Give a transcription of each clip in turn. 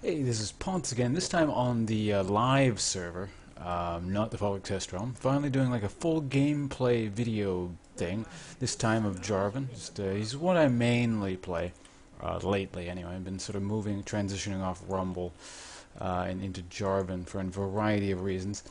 Hey, this is Ponce again, this time on the live server, not the public test realm. Finally doing like a full gameplay video thing, this time of Jarvan. He's what I mainly play, lately anyway. I've been sort of transitioning off Rumble and into Jarvan for a variety of reasons.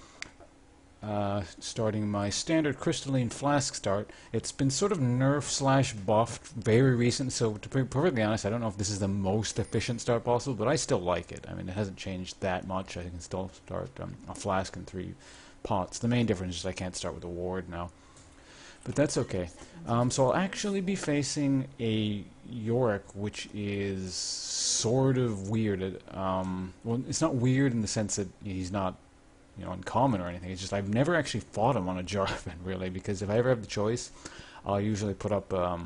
Starting my standard crystalline flask start. It's been sort of nerf/buffed, very recent, so to be perfectly honest, I don't know if this is the most efficient start possible, but I still like it. I mean, it hasn't changed that much. I can still start a flask in 3 pots. The main difference is I can't start with a ward now, but that's okay. So I'll actually be facing a Yorick, which is sort of weird. Well, it's not weird in the sense that he's not uncommon or anything. It's just I've never actually fought him on a Jarvan, really, because if I ever have the choice, I'll usually put up a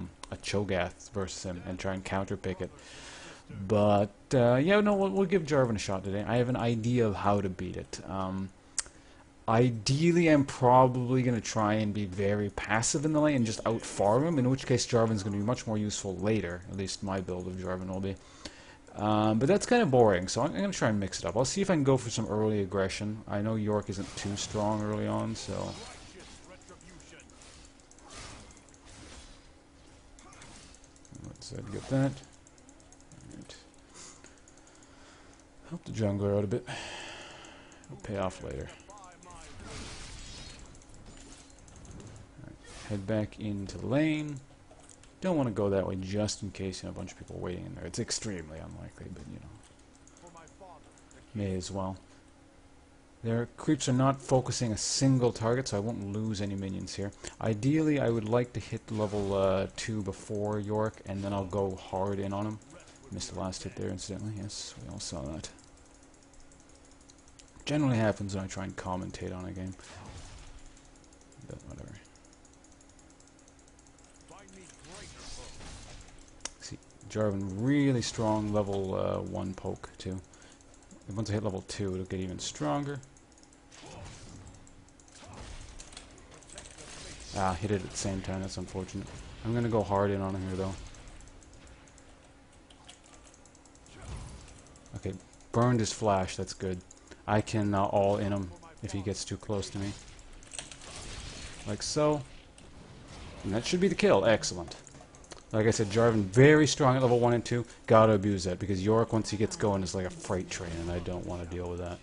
Cho'Gath versus him and try and counterpick it. But, yeah, no, we'll give Jarvan a shot today. I have an idea of how to beat it. Ideally, I'm probably going to try and be very passive in the lane and just out-farm him, in which case Jarvan's going to be much more useful later. At least my build of Jarvan will be. But that's kind of boring, so I'm going to try and mix it up. I'll see if I can go for some early aggression. I know York isn't too strong early on, so... Let's get that. Right. Help the jungler out a bit. It'll pay off later. Right. Head back into the lane. Don't want to go that way just in case a bunch of people are waiting in there. It's extremely unlikely, but may as well. Their creeps are not focusing a single target, so I won't lose any minions here. Ideally, I would like to hit level 2 before York, and then I'll go hard in on him. Missed the last hit there, incidentally. Yes, we all saw that. Generally happens when I try and commentate on a game. But whatever. Jarvan really strong level 1 poke too. And once I hit level 2, it'll get even stronger. Hit it at the same time. That's unfortunate. I'm gonna go hard in on him here though. Okay, burned his flash. That's good. I can all in him if he gets too close to me, like so. And that should be the kill. Excellent. Like I said, Jarvan very strong at level 1 and 2. Gotta abuse that, because Yorick, once he gets going, is like a freight train, and I don't want to deal with that.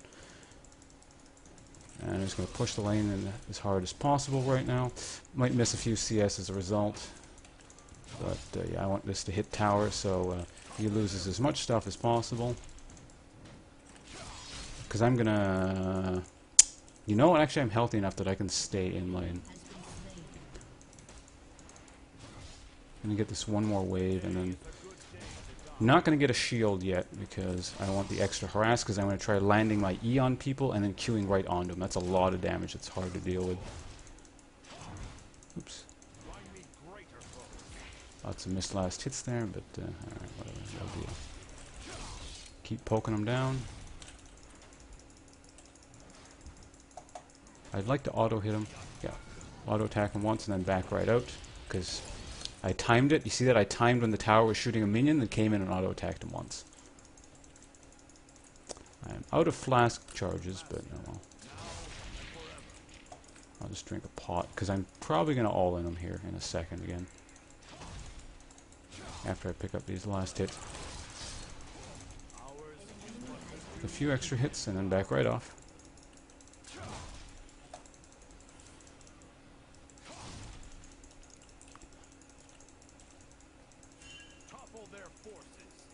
And I'm just going to push the lane in as hard as possible right now. Might miss a few CS as a result. But, yeah, I want this to hit tower, so he loses as much stuff as possible. Because I'm going to... You know what? Actually, I'm healthy enough that I can stay in lane. I'm going to get this one more wave, and then not going to get a shield yet because I want the extra harass, because I'm going to try landing my E on people and then queuing right onto them. That's a lot of damage. It's hard to deal with. Oops. Lots of missed last hits there, but alright, whatever. No deal. Keep poking them down. I'd like to auto hit him. Yeah. Auto attack him once and then back right out, because I timed it. You see that? I timed when the tower was shooting a minion, then came in and auto-attacked him once. I'm out of flask charges, but no, well. I'll just drink a pot, because I'm probably going to all-in him here in a second again. After I pick up these last hits. A few extra hits, and then back right off.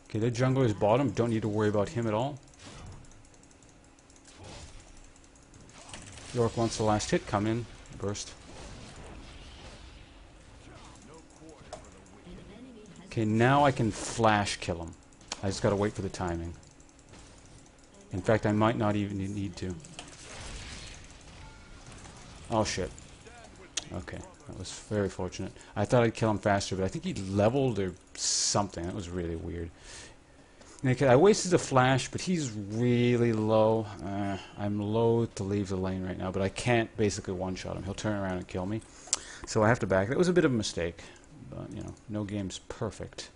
Okay, their jungler is bottom. Don't need to worry about him at all. York wants the last hit. Come in. Burst. Okay, now I can flash kill him. I just gotta wait for the timing. In fact, I might not even need to. Oh shit. Okay, that was very fortunate. I thought I'd kill him faster, but I think he leveled or something. That was really weird. Okay, I wasted a flash, but he's really low. I'm loath to leave the lane right now, but I can't basically one-shot him. He'll turn around and kill me. So I have to back. That was a bit of a mistake, but, no game's perfect.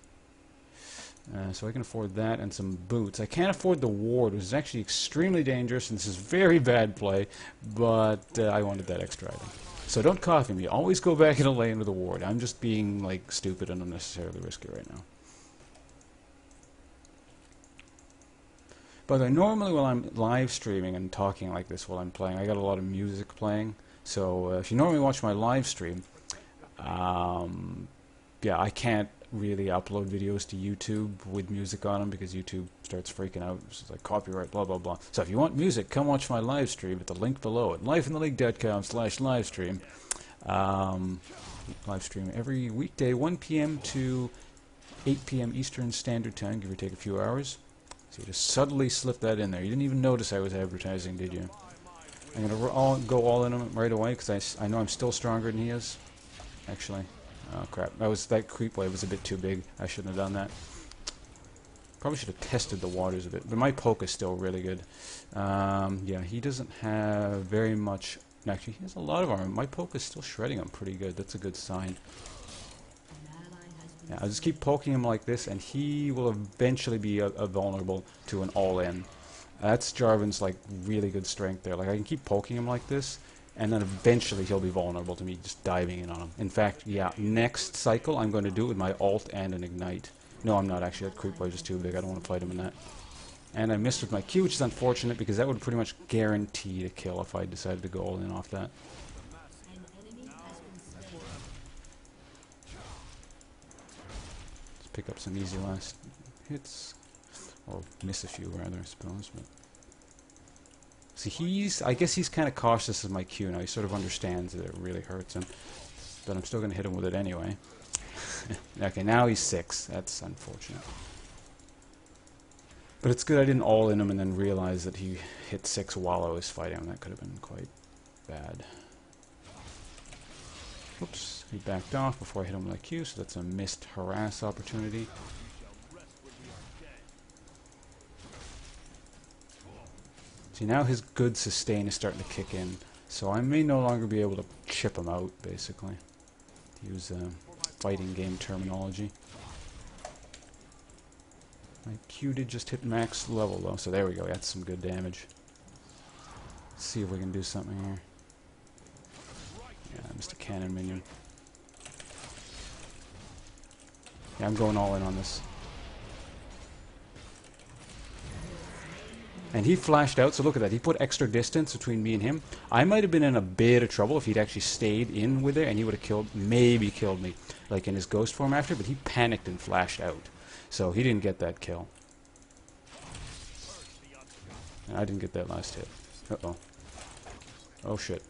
So I can afford that and some boots. I can't afford the ward, which is actually extremely dangerous, and this is very bad play, but I wanted that extra item. So don't copy me. Always go back in a lane with a ward. I'm just being, like, stupid and unnecessarily risky right now. But normally when I'm live streaming and talking like this while I'm playing, I got a lot of music playing. So if you normally watch my live stream, yeah, I can't really upload videos to YouTube with music on them because YouTube starts freaking out. It's like copyright, blah, blah, blah. So if you want music, come watch my live stream at the link below at lifeintheleague.com/livestream. Live stream every weekday, 1 p.m. to 8 p.m. Eastern Standard Time, give or take a few hours. So you just subtly slip that in there. You didn't even notice I was advertising, did you? I'm going to go all in on him right away because I know I'm still stronger than he is. Actually. Oh, crap. That creep wave was a bit too big. I shouldn't have done that. Probably should have tested the waters a bit. But my poke is still really good. Yeah, he doesn't have very much... Actually, he has a lot of armor. My poke is still shredding him pretty good. That's a good sign. Yeah, I'll just keep poking him like this, and he will eventually be vulnerable to an all-in. That's Jarvan's, like, really good strength there. Like, I can keep poking him like this, and then eventually he'll be vulnerable to me just diving in on him. In fact, yeah, next cycle I'm going to do it with my ult and an ignite. No, I'm not actually. That creep wave is too big. I don't want to fight him in that. And I missed with my Q, which is unfortunate because that would pretty much guarantee a kill if I decided to go all in off that. Let's pick up some easy last hits. Or miss a few, rather, I suppose. But see, I guess he's kind of cautious of my Q now. He sort of understands that it really hurts him. But I'm still going to hit him with it anyway. Okay, now he's 6. That's unfortunate. But it's good I didn't all in him and then realize that he hit 6 while I was fighting him. That could have been quite bad. Oops, he backed off before I hit him with my Q, so that's a missed harass opportunity. See, now his good sustain is starting to kick in, so I may no longer be able to chip him out, basically. To use fighting game terminology. My Q did just hit max level, though, so there we go. That's some good damage. Let's see if we can do something here. Yeah, I missed a cannon minion. Yeah, I'm going all in on this. And he flashed out, so look at that. He put extra distance between me and him. I might have been in a bit of trouble if he'd actually stayed in with it, and he would have maybe killed me, like in his ghost form after, but he panicked and flashed out. So he didn't get that kill. And I didn't get that last hit. Uh-oh. Oh, shit.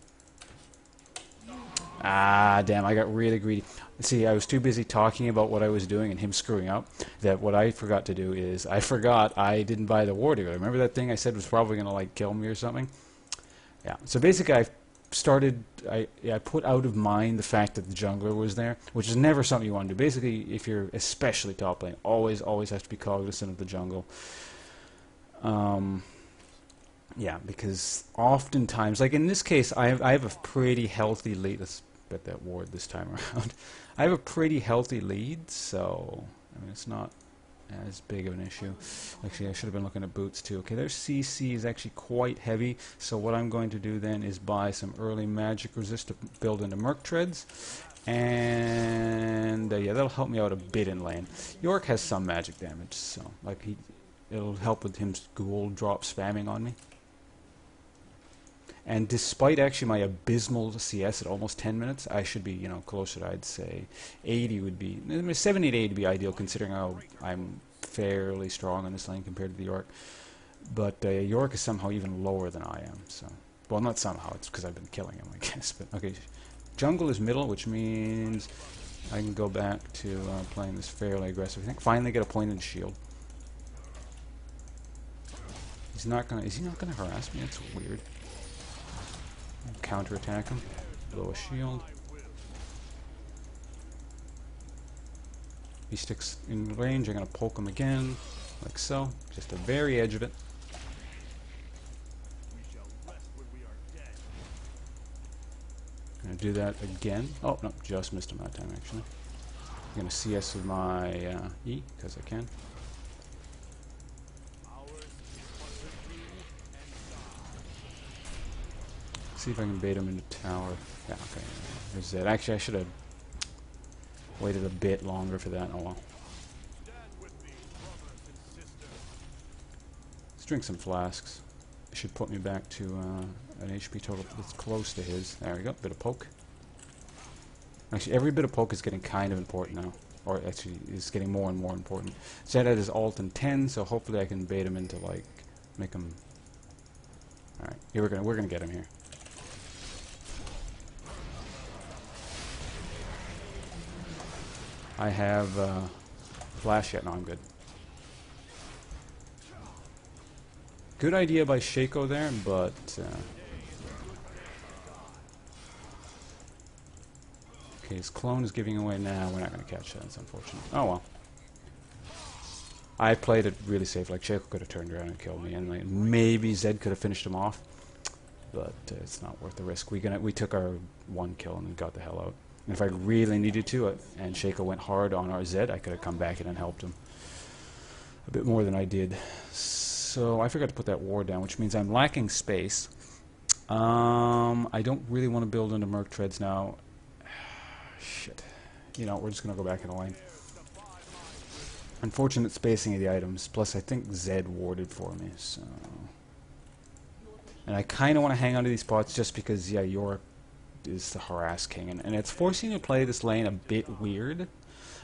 Ah, damn, I got really greedy. See, I was too busy talking about what I was doing and him screwing up that what I forgot to do is I forgot I didn't buy the ward earlier. Remember that thing I said was probably going to, like, kill me or something? Yeah, so basically I put out of mind the fact that the jungler was there, which is never something you want to do. Basically, if you're especially top lane, always have to be cognizant of the jungle. Yeah, because oftentimes, like in this case, I have a pretty healthy lead. Let's bet that ward this time around. I have a pretty healthy lead, so I mean it's not as big of an issue. Actually, I should have been looking at boots too. Okay, their CC is actually quite heavy, so what I'm going to do then is buy some early magic resist to build into Merc Treads, and yeah, that'll help me out a bit in lane. York has some magic damage, so like it'll help with him gold drop spamming on me. And despite actually my abysmal CS at almost 10 minutes, I should be, you know, closer to, I'd say, 80 would be, 70 to 80 would be ideal considering how I'm fairly strong on this lane compared to the York. But York is somehow even lower than I am, so, well, not somehow, it's because I've been killing him, I guess. But okay, jungle is middle, which means I can go back to playing this fairly aggressive. I think finally get a pointed shield. He's not gonna, is he not gonna harass me? That's weird. Counterattack him, blow a shield. He sticks in range, I'm going to poke him again, like so, just the very edge of it. Going to do that again. Oh, no, just missed him that time actually. I'm going to CS with my E, because I can. See if I can bait him into tower. Yeah, okay. There's that. Actually, I should have waited a bit longer for that. Oh well. Let's drink some flasks. It should put me back to an HP total that's close to his. There we go. Bit of poke. Actually, every bit of poke is getting kind of important now. Or actually, is getting more and more important. Zed had his ult in 10, so hopefully I can bait him into, like, make him... Alright, here we're gonna get him here. I have flash yet. No, I'm good. Good idea by Shaco there, but okay, his clone is giving away now. We're not going to catch that. It's unfortunate. Oh well. I played it really safe. Like Shaco could have turned around and killed me, and like, maybe Zed could have finished him off, but it's not worth the risk. We took our one kill and got the hell out. And if I really needed to, and Shaco went hard on our Zed, I could have come back in and helped him a bit more than I did. So I forgot to put that ward down, which means I'm lacking space. I don't really want to build into Merc Treads now. Shit. You know, we're just going to go back in the lane. Unfortunate spacing of the items. Plus, I think Zed warded for me, so... And I kind of want to hang on to these spots just because, yeah, Yorick is the harass king. And it's forcing you to play this lane a bit weird.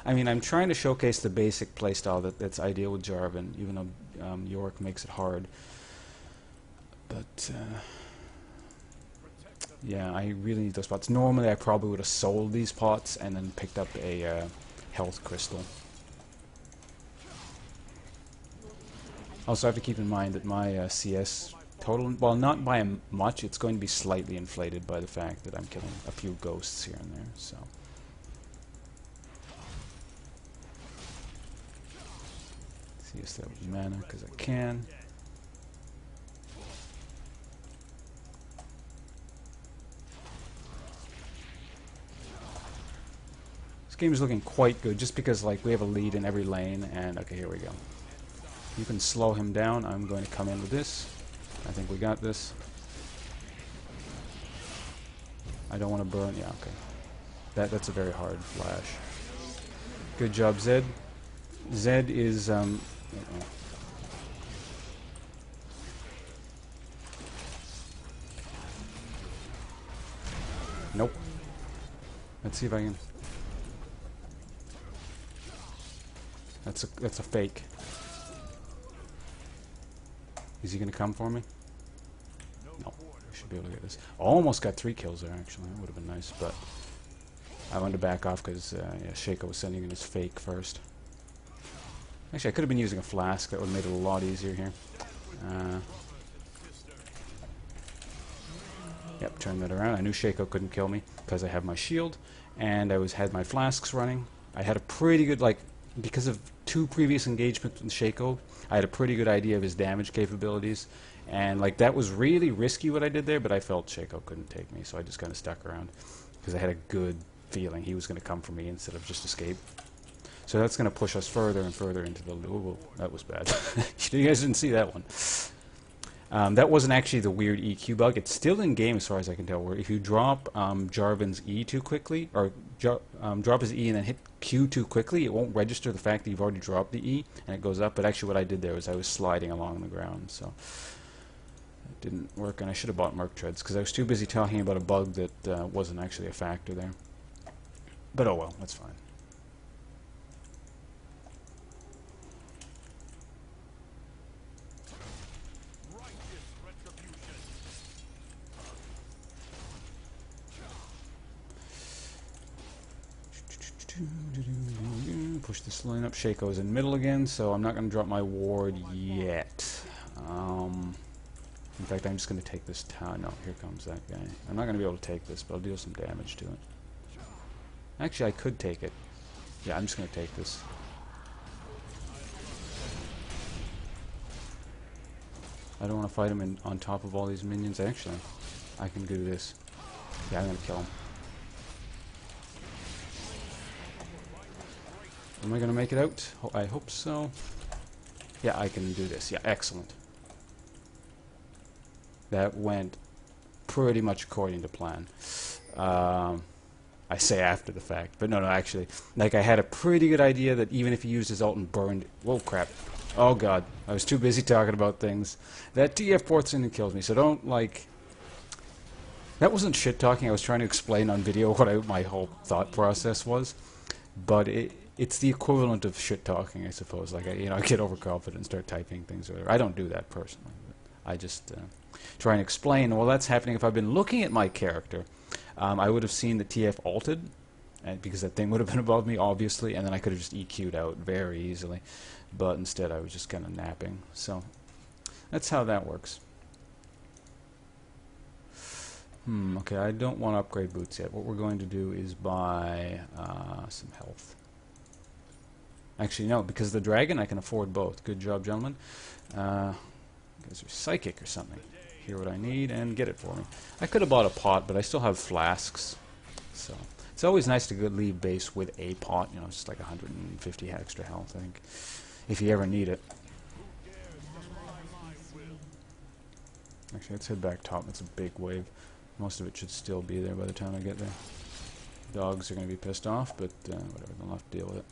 I mean, I'm trying to showcase the basic playstyle that's ideal with Jarvan, even though Yorick makes it hard. But, yeah, I really need those pots. Normally, I probably would have sold these pots and then picked up a health crystal. Also, I have to keep in mind that my CS total, well, not by much, it's going to be slightly inflated by the fact that I'm killing a few ghosts here and there, so... CS that with mana, because I can. This game is looking quite good, just because like we have a lead in every lane, and okay, here we go. You can slow him down. I'm going to come in with this. I think we got this. I don't want to burn. Yeah, okay. That's a very hard flash. Good job, Zed. Zed is nope. Let's see if I can. That's a fake. Is he gonna come for me? No. I should be able to get this. Almost got 3 kills there. Actually, that would have been nice, but I wanted to back off because yeah, Shaco was sending in his fake first. Actually, I could have been using a flask. That would have made it a lot easier here. Yep, turn that around. I knew Shaco couldn't kill me because I have my shield, and I had my flasks running. I had a pretty good, like, because of 2 previous engagements with Shaco, I had a pretty good idea of his damage capabilities, and like that was really risky what I did there, but I felt Shaco couldn't take me, so I just kind of stuck around because I had a good feeling he was going to come for me instead of just escape. So that's going to push us further and further into the... Ooh, that was bad. You guys didn't see that one. That wasn't actually the weird EQ bug. It's still in game as far as I can tell, where if you drop Jarvan's E too quickly, or drop his E and then hit Q too quickly, it won't register the fact that you've already dropped the E, and it goes up. But actually what I did there was I was sliding along the ground, so it didn't work, and I should have bought Merc Treads, because I was too busy talking about a bug that wasn't actually a factor there. But oh well, that's fine. Push this line up. Shaco's in middle again, so I'm not going to drop my ward yet. In fact, I'm just going to take this tower. No, here comes that guy. I'm not going to be able to take this, but I'll deal some damage to it. Actually, I could take it. Yeah, I'm just going to take this. I don't want to fight him on top of all these minions. Actually, I can do this. Yeah, I'm going to kill him. Am I going to make it out? I hope so. Yeah, I can do this. Yeah, excellent. That went pretty much according to plan. I say after the fact, but no, actually, like I had a pretty good idea that even if he used his ult and burned, whoa, crap, oh god, I was too busy talking about things. That TF fourth thing that kills me, so don't like. That wasn't shit talking. I was trying to explain on video what my whole thought process was, but it's the equivalent of shit talking, I suppose. Like I get overconfident and start typing things or whatever. I don't do that personally. But I just try and explain. Well, that's happening if I've been looking at my character. I would have seen the TF ulted, because that thing would have been above me, obviously, and then I could have just EQ'd out very easily. But instead, I was just kind of napping. So that's how that works. Okay, I don't want to upgrade boots yet. What we're going to do is buy some health. Actually, no, because of the dragon, I can afford both. Good job, gentlemen. You guys are psychic or something. Hear what I need and get it for me. I could have bought a pot, but I still have flasks. So it's always nice to leave base with a pot. You know, it's just like 150 extra health, I think, if you ever need it. Actually, let's head back top. That's a big wave. Most of it should still be there by the time I get there. Dogs are going to be pissed off, but whatever, they'll have to deal with it.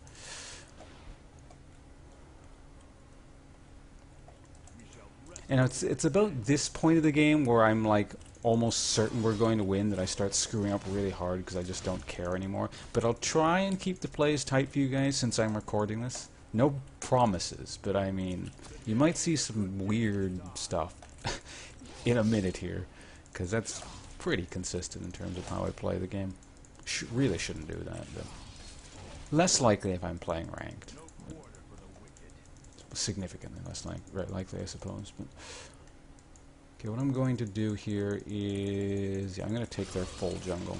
And it's about this point of the game where I'm like almost certain we're going to win that I start screwing up really hard because I just don't care anymore. But I'll try and keep the plays tight for you guys since I'm recording this. No promises, but I mean, you might see some weird stuff in a minute here, because that's pretty consistent in terms of how I play the game. Really shouldn't do that, but less likely if I'm playing ranked. Significantly less likely, I suppose. But okay, what I'm going to do here is, I'm going to take their full jungle.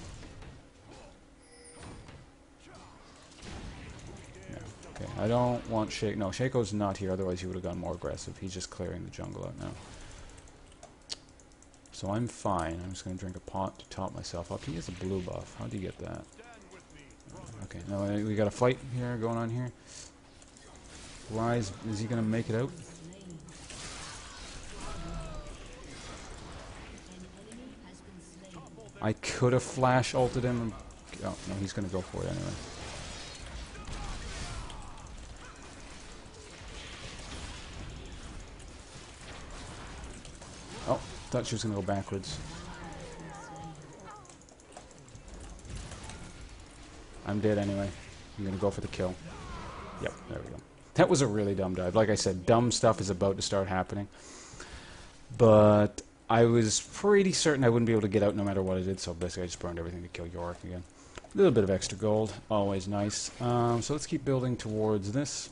Yeah, okay, I don't want Shake. No, Shaco's not here. Otherwise, he would have gone more aggressive. He's just clearing the jungle out now. So I'm fine. I'm just going to drink a pot to top myself up. He has a blue buff. How do you get that? Okay, now we got a fight here going on here. Is he going to make it out? I could have flash ulted him. And, oh, no, he's going to go for it anyway. Oh, thought she was going to go backwards. I'm dead anyway. I'm going to go for the kill. Yep, there we go. That was a really dumb dive. Like I said, dumb stuff is about to start happening. But I was pretty certain I wouldn't be able to get out no matter what I did, so basically I just burned everything to kill Yorick again. A little bit of extra gold, always nice. So let's keep building towards this.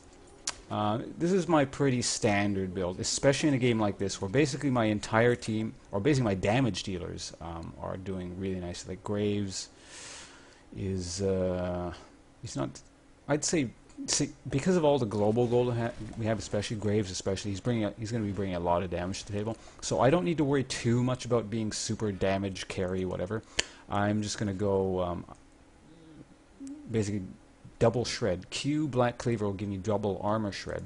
This is my pretty standard build, especially in a game like this, where basically my entire team, or basically my damage dealers, are doing really nicely. Like Graves is, he's not, I'd say, because of all the global gold we have, especially Graves, he's going to be bringing a lot of damage to the table. So I don't need to worry too much about being super damage carry, whatever. I'm just going to go basically double shred. Q Black Cleaver will give me double armor shred.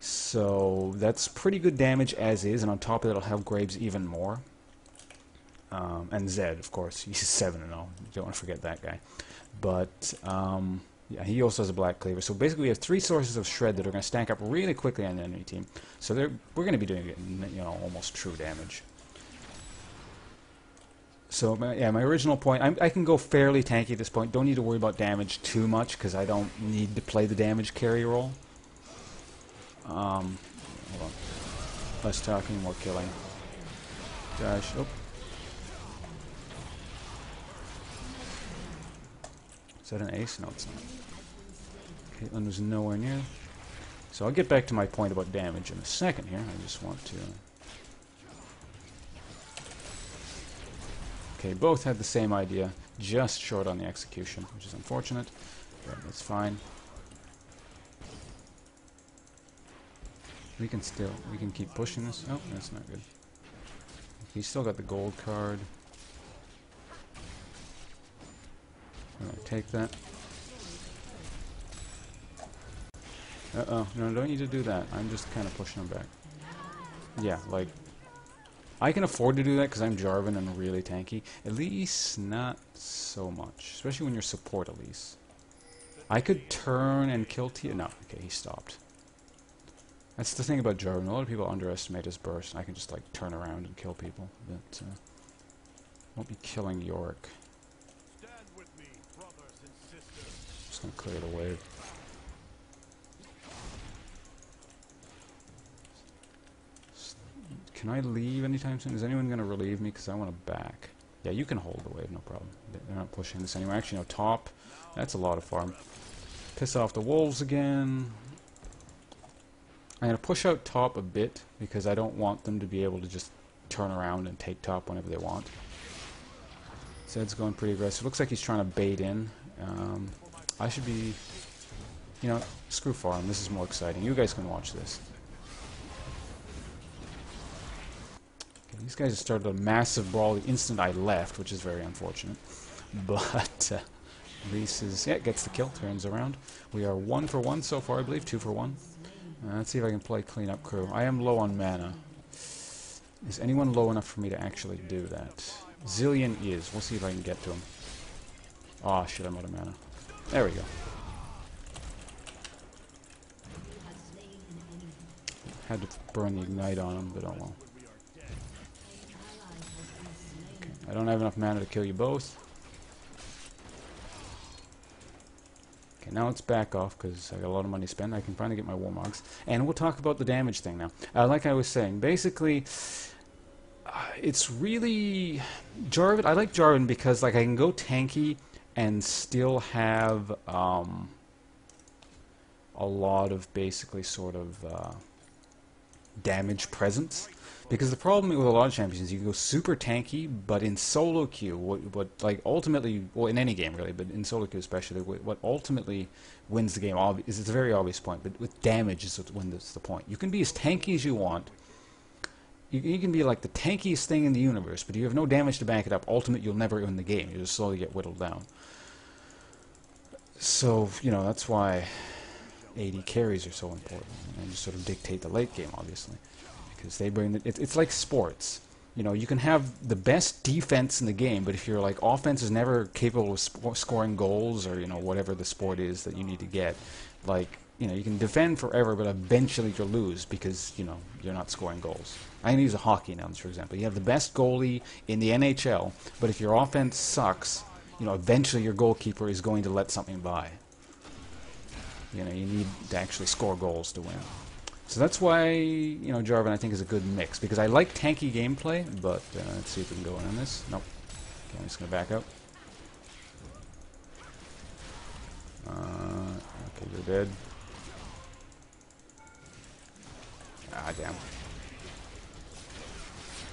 So that's pretty good damage as is, and on top of that, I'll have Graves even more. And Zed, of course, he's 7-0. Don't want to forget that guy. But yeah, he also has a Black Cleaver. So basically, we have 3 sources of shred that are going to stack up really quickly on the enemy team. So we're going to be doing, almost true damage. So yeah, my original point, I can go fairly tanky at this point. Don't need to worry about damage too much because I don't need to play the damage carry role. Hold on. Less talking, more killing. Gosh, oh. Is that an ace? No, it's not. Caitlyn was nowhere near. So I'll get back to my point about damage in a second here. I just want to... Okay, both had the same idea, just short on the execution, which is unfortunate, but that's fine. We can keep pushing this. Oh, that's not good. He's still got the gold card. I'm gonna take that. Uh-oh, no, don't need to do that. I'm just kind of pushing him back. Yeah, like, I can afford to do that because I'm Jarvan and really tanky. Elise, not so much. Especially when you're support Elise. I could turn and kill Tia. No, okay, he stopped. That's the thing about Jarvan. A lot of people underestimate his burst. I can just like turn around and kill people. But won't be killing Yorick. Just gonna clear the wave. Can I leave anytime soon? Is anyone gonna relieve me? Because I want to back. Yeah, you can hold the wave, no problem. They're not pushing this anymore. Actually, no, top. That's a lot of farm. Piss off the wolves again. I'm going to push out top a bit because I don't want them to be able to just turn around and take top whenever they want. Zed's going pretty aggressive. Looks like he's trying to bait in. I should be... You know, screw farm. This is more exciting. You guys can watch this. Okay, these guys have started a massive brawl the instant I left, which is very unfortunate. But... Reese is, yeah, gets the kill, turns around. We are 1 for 1 so far, I believe, 2 for 1. Let's see if I can play cleanup crew. I am low on mana. Is anyone low enough for me to actually do that? Zillion is. We'll see if I can get to him. Oh shit, I'm out of mana. There we go. Had to burn the ignite on him, but oh well. Okay, I don't have enough mana to kill you both. Okay, now let's back off because I got a lot of money to spend. I can finally get my Warmogs. And we'll talk about the damage thing now. Like I was saying, basically, it's really... Jarvan, I like Jarvan because like I can go tanky and still have a lot of basically sort of damage presence. Because the problem with a lot of champions is you can go super tanky, but in solo queue, what like ultimately, well, in any game really, but in solo queue especially, what ultimately wins the game is it's a very obvious point, but with damage is when that's the point. You can be as tanky as you want. You can be like the tankiest thing in the universe, but you have no damage to back it up. Ultimately, you'll never win the game. You just slowly get whittled down. So, you know, that's why AD carries are so important, and just sort of dictate the late game, obviously. Because they bring it's like sports. You know, you can have the best defense in the game, but if your like offense is never capable of scoring goals or you know whatever the sport is that you need to get, like you know you can defend forever, but eventually you'll lose because you know you're not scoring goals. I'm gonna use a hockey analogy for example. You have the best goalie in the NHL, but if your offense sucks, you know eventually your goalkeeper is going to let something by. You know, you need to actually score goals to win. So that's why, you know, Jarvan I think is a good mix. Because I like tanky gameplay, but let's see if we can go in on this. Nope. Okay, I'm just going to back out. Okay, you're dead. Ah, damn.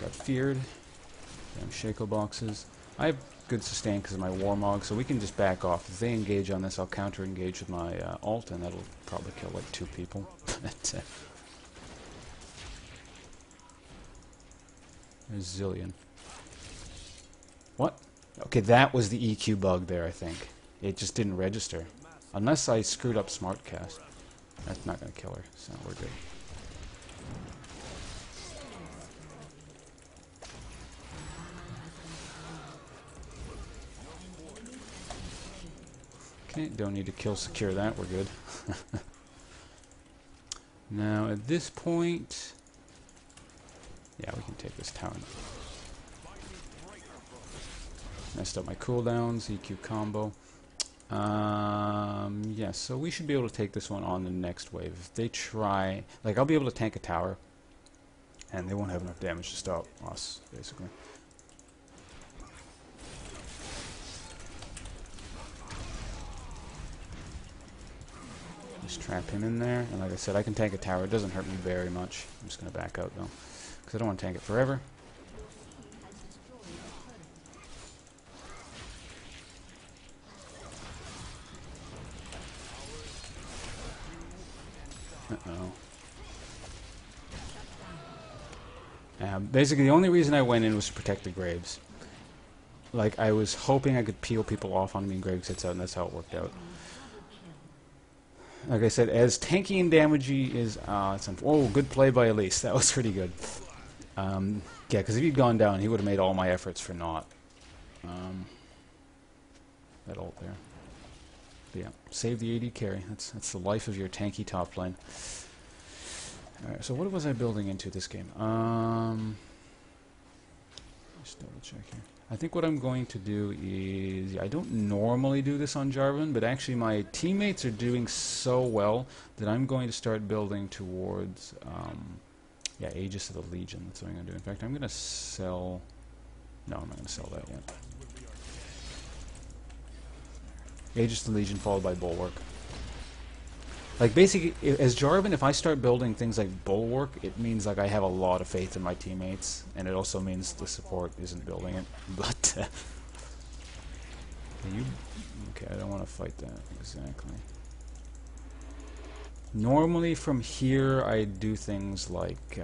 Got feared. Damn Shaco boxes. I have good sustain because of my Warmog, so we can just back off. If they engage on this, I'll counter-engage with my ult, and that'll probably kill like 2 people. There's Zillion. What? Okay, that was the EQ bug there, I think. It just didn't register. Unless I screwed up Smartcast. That's not going to kill her, so we're good. Okay, don't need to kill secure that, we're good. Now, at this point... Yeah, we can take this tower. Messed up my cooldowns, EQ combo. Yeah, so we should be able to take this one on the next wave. If they try... Like, I'll be able to tank a tower, and they won't have enough damage to stop us, basically. Just trap him in there, and like I said, I can tank a tower. It doesn't hurt me very much. I'm just going to back out, though, because I don't want to tank it forever. Uh-oh. Basically, the only reason I went in was to protect the Graves. Like, I was hoping I could peel people off on me and Graves hits out, and that's how it worked out. Like I said, as tanky and damagey is... oh, good play by Elise. That was pretty good. Yeah, because if he'd gone down, he would have made all my efforts for naught. That ult there. But yeah, save the AD carry. That's the life of your tanky top lane. Alright, so what was I building into this game? Just double check here. I think what I'm going to do is, I don't normally do this on Jarvan, but actually my teammates are doing so well that I'm going to start building towards, yeah, Aegis of the Legion. That's what I'm going to do. In fact, I'm going to sell... No, I'm not going to sell that yet. Aegis of the Legion followed by Bulwark. Like, basically, as Jarvan, if I start building things like Bulwark, it means, like, I have a lot of faith in my teammates, and it also means the support isn't building it. But, okay, I don't want to fight that, exactly. Normally, from here, I do things like,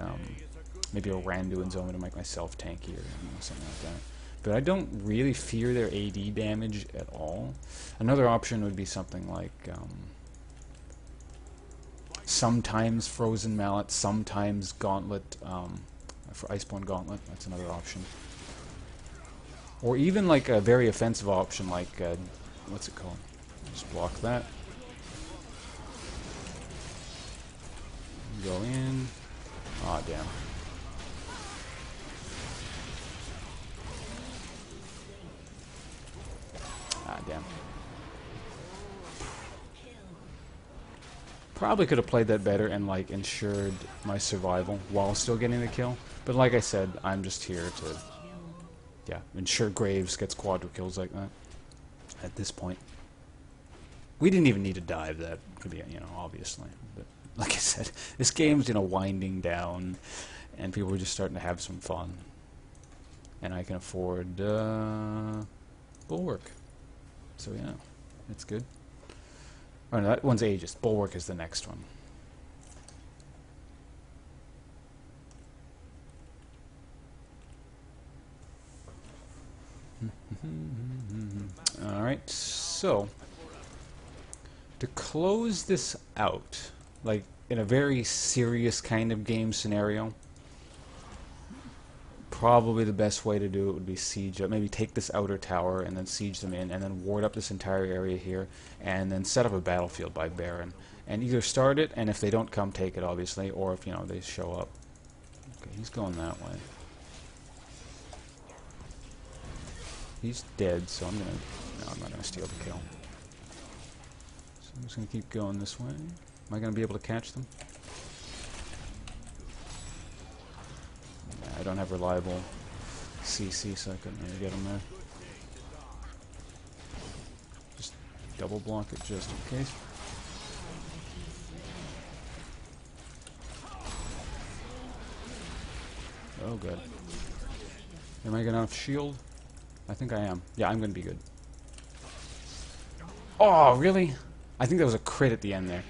maybe a Randuin Zoma to make myself tankier, something like that. But I don't really fear their AD damage at all. Another option would be something like, sometimes Frozen Mallet, sometimes Gauntlet, for Iceborne Gauntlet. That's another option. Or even like a very offensive option like, what's it called? Just block that. Go in. Aw, damn. Ah, damn. Probably could have played that better and like ensured my survival while still getting the kill. But like I said, I'm just here to, yeah, ensure Graves gets quadra kills like that. At this point, we didn't even need to dive that, to be, you know, obviously. But like I said, this game's, you know, winding down, and people are just starting to have some fun, and I can afford Bulwark. So yeah, it's good. Oh no, that one's Aegis. Bulwark is the next one. Alright, so to close this out, like in a very serious kind of game scenario, probably the best way to do it would be siege up. Maybe take this outer tower and then siege them in, and then ward up this entire area here, and then set up a battlefield by Baron. And either start it, and if they don't come, take it, obviously, or if, you know, they show up. Okay, he's going that way. He's dead, so I'm gonna... No, I'm not gonna steal the kill. So I'm just gonna keep going this way. Am I gonna be able to catch them? I don't have reliable CC, so I couldn't really get him there. Just double block it just in case. Oh, good. Am I gonna have shield? I think I am. Yeah, I'm gonna be good. Oh, really? I think there was a crit at the end there.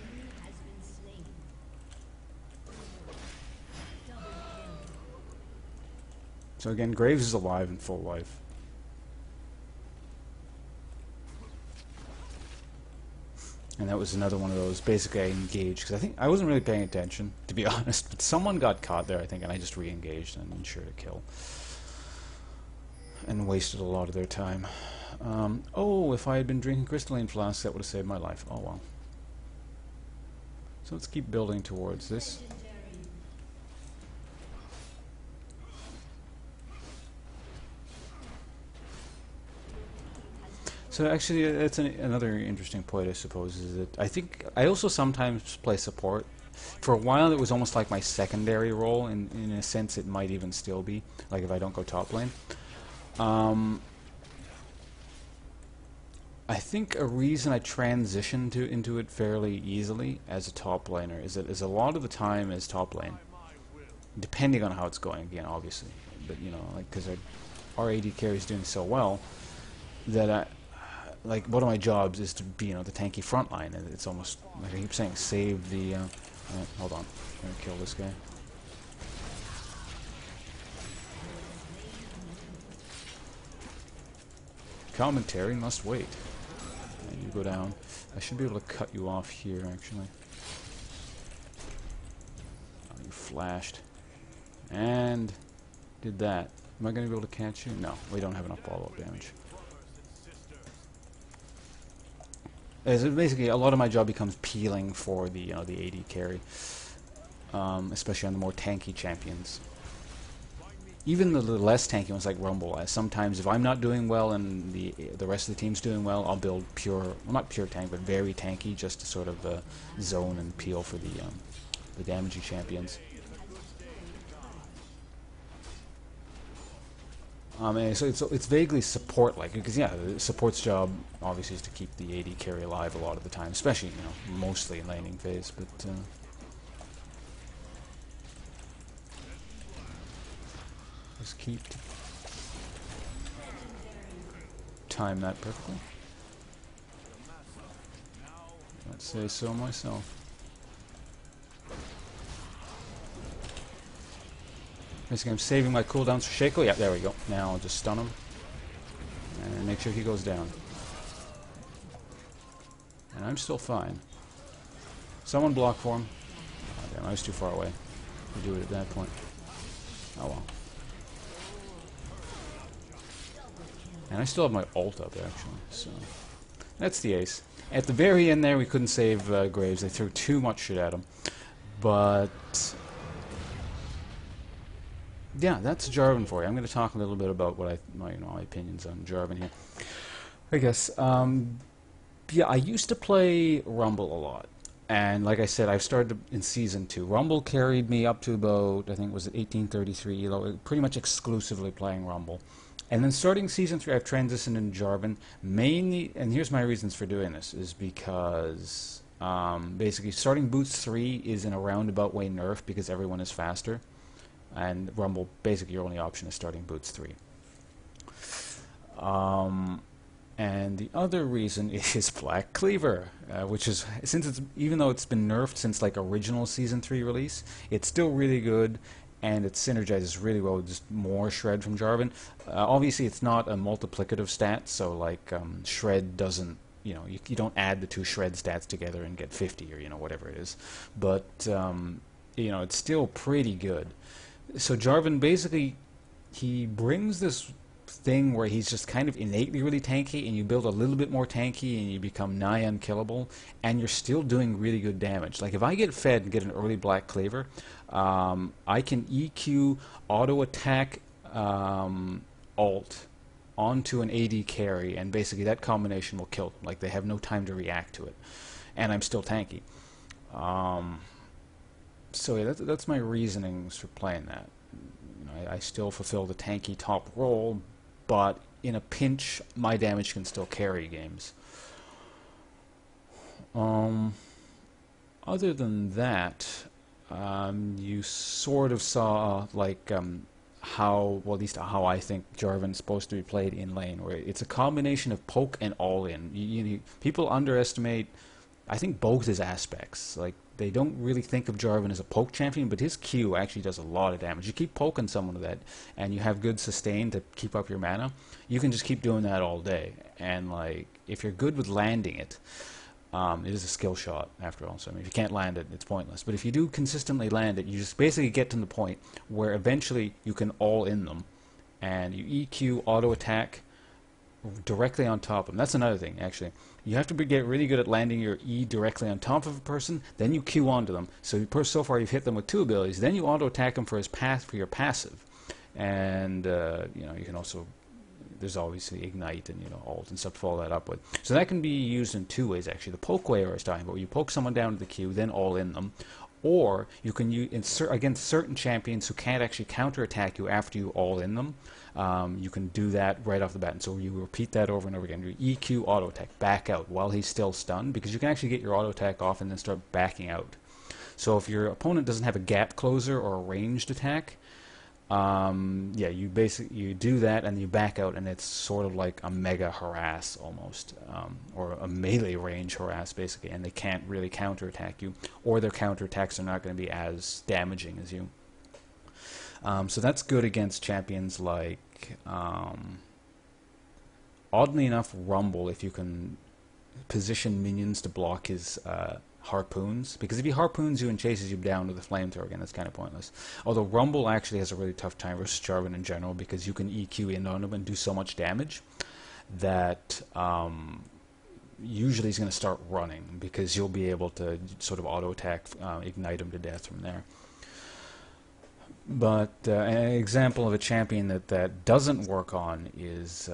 So again, Graves is alive and full life. And that was another one of those, basically I engaged, because I think I wasn't really paying attention, to be honest, but someone got caught there, I think, and I just re-engaged and ensured a kill. And wasted a lot of their time. Oh, if I had been drinking crystalline flasks, that would have saved my life. Oh well. So let's keep building towards this. So actually, that's another interesting point, I suppose, is that I think I also sometimes play support. For a while, it was almost like my secondary role, and in a sense, it might even still be, like if I don't go top lane. I think a reason I transitioned into it fairly easily as a top laner is that a lot of the time as top lane, depending on how it's going, again, obviously, but you know, like because our AD carry is doing so well that like one of my jobs is to be, you know, the tanky front line, and it's almost like I keep saying, save the. Hold on, I'm gonna kill this guy. Commentary must wait. And you go down. I should be able to cut you off here, actually. Oh, you flashed. And Did that. Am I going to be able to catch you? No, we don't have enough follow-up damage. So basically, a lot of my job becomes peeling for the the AD carry, especially on the more tanky champions. Even the less tanky ones like Rumble, sometimes if I'm not doing well and the rest of the team's doing well, I'll build pure, well, not pure tank, but very tanky, just to sort of zone and peel for the damaging champions. And so it's vaguely support-like, because yeah, the support's job obviously is to keep the AD carry alive a lot of the time, especially mostly in laning phase, but. Just keep time that perfectly. Let's say so myself. Basically, I'm saving my cooldowns for Shaco. Yeah, there we go. Now I'll just stun him and make sure he goes down. And I'm still fine. Someone block for him. Oh, damn, I was too far away to do it at that point. Oh well. And I still have my ult up, actually, so that's the ace. At the very end there, we couldn't save Graves. They threw too much shit at him. But yeah, that's Jarvan for you. I'm going to talk a little bit about what my opinions on Jarvan here. I guess, yeah, I used to play Rumble a lot. And like I said, I started in Season 2. Rumble carried me up to about, I think, was it 1833 elo, pretty much exclusively playing Rumble. And then starting Season 3, I've transitioned into Jarvan, mainly, and here's my reasons for doing this, is because basically starting Boots 3 is in a roundabout way nerfed because everyone is faster. And Rumble, basically your only option is starting Boots 3. And the other reason is Black Cleaver, which is, even though it's been nerfed since like original Season 3 release, it's still really good. And it synergizes really well with just more Shred from Jarvan. Obviously, it's not a multiplicative stat, so like Shred doesn't, you don't add the two Shred stats together and get 50 or whatever it is. But it's still pretty good. So Jarvan basically, he brings this thing where he's just kind of innately really tanky, and you build a little bit more tanky and you become nigh unkillable, and you're still doing really good damage. Like if I get fed and get an early Black Cleaver, I can EQ auto attack ult onto an AD carry, and basically that combination will kill them. Like they have no time to react to it, and I'm still tanky. So yeah, that's my reasonings for playing that. I still fulfill the tanky top role, but in a pinch, my damage can still carry games. Other than that, you sort of saw like how, well, at least how I think Jarvan's supposed to be played in lane, where it's a combination of poke and all-in. People underestimate, I think, both his aspects. Like they don't really think of Jarvan as a poke champion, but his Q actually does a lot of damage. You keep poking someone with that, and you have good sustain to keep up your mana, you can just keep doing that all day. And like, if you're good with landing it, it is a skill shot after all. So I mean, if you can't land it, it's pointless. But if you do consistently land it, you just basically get to the point where eventually you can all in them, and you EQ auto attack directly on top of them. That's another thing, actually. You have to get really good at landing your E directly on top of a person, then you Q onto them. So far you've hit them with two abilities, then you auto attack them for your passive. And you can also, there's obviously ignite and ult and stuff to follow that up with. So that can be used in two ways, actually. The poke way I was talking about, where you poke someone down to the Q, then all in them. Or you can use against certain champions who can't actually counterattack you after you all in them. You can do that right off the bat. And so you repeat that over and over again. You EQ auto attack, back out while he's still stunned, because you can actually get your auto attack off and then start backing out. So if your opponent doesn't have a gap closer or a ranged attack, yeah, you do that and you back out, and it's sort of like a mega harass almost, or a melee range harass basically, and they can't really counterattack you, or their counterattacks are not going to be as damaging as you. So that's good against champions like, oddly enough, Rumble, if you can position minions to block his harpoons, because if he harpoons you and chases you down with a flamethrower again, that's kind of pointless. Although Rumble actually has a really tough time versus Jarvan in general, because you can EQ in on him and do so much damage that usually he's going to start running, because you'll be able to sort of auto attack, ignite him to death from there. But an example of a champion that doesn't work on is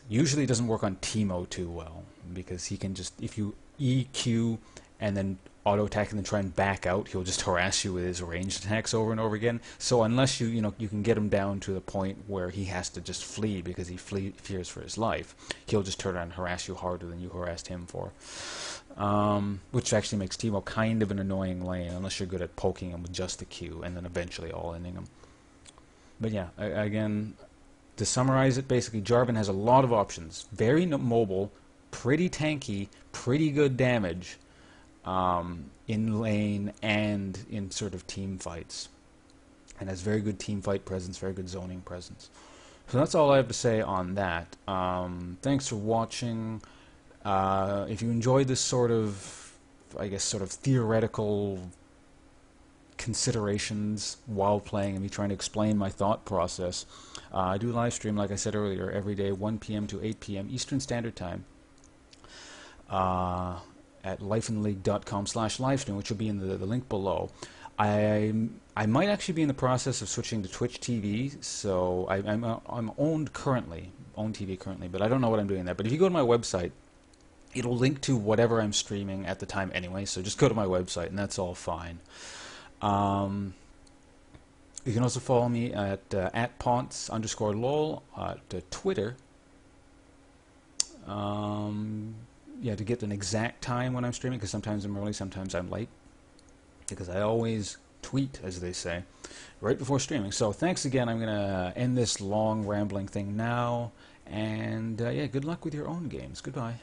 usually doesn't work on Teemo too well, because he can just, if you EQ and then auto attack and then try and back out, he'll just harass you with his ranged attacks over and over again. So unless you can get him down to the point where he has to just flee because he fears for his life, he'll just turn around and harass you harder than you harassed him for. Which actually makes Teemo kind of an annoying lane unless you're good at poking him with just a Q and then eventually all-inning him. But yeah, again, to summarize it, basically Jarvan has a lot of options. Very mobile, pretty tanky, pretty good damage in lane and in sort of team fights, and has very good team fight presence, very good zoning presence. So that's all I have to say on that. Thanks for watching. If you enjoyed this sort of, I guess, sort of theoretical considerations while playing and me trying to explain my thought process, I do live stream, like I said earlier, every day 1 p.m. to 8 p.m. Eastern Standard Time at lifeintheleague.com/livestream, which will be in the link below. I might actually be in the process of switching to Twitch TV, so I'm own TV currently, but I don't know what I'm doing there. But if you go to my website, it'll link to whatever I'm streaming at the time anyway, so just go to my website and that's all fine. You can also follow me at @Ponce_lol at Twitter. Yeah, to get an exact time when I'm streaming, because sometimes I'm early, sometimes I'm late, because I always tweet, as they say, right before streaming. So thanks again. I'm going to end this long rambling thing now, and yeah, good luck with your own games. Goodbye.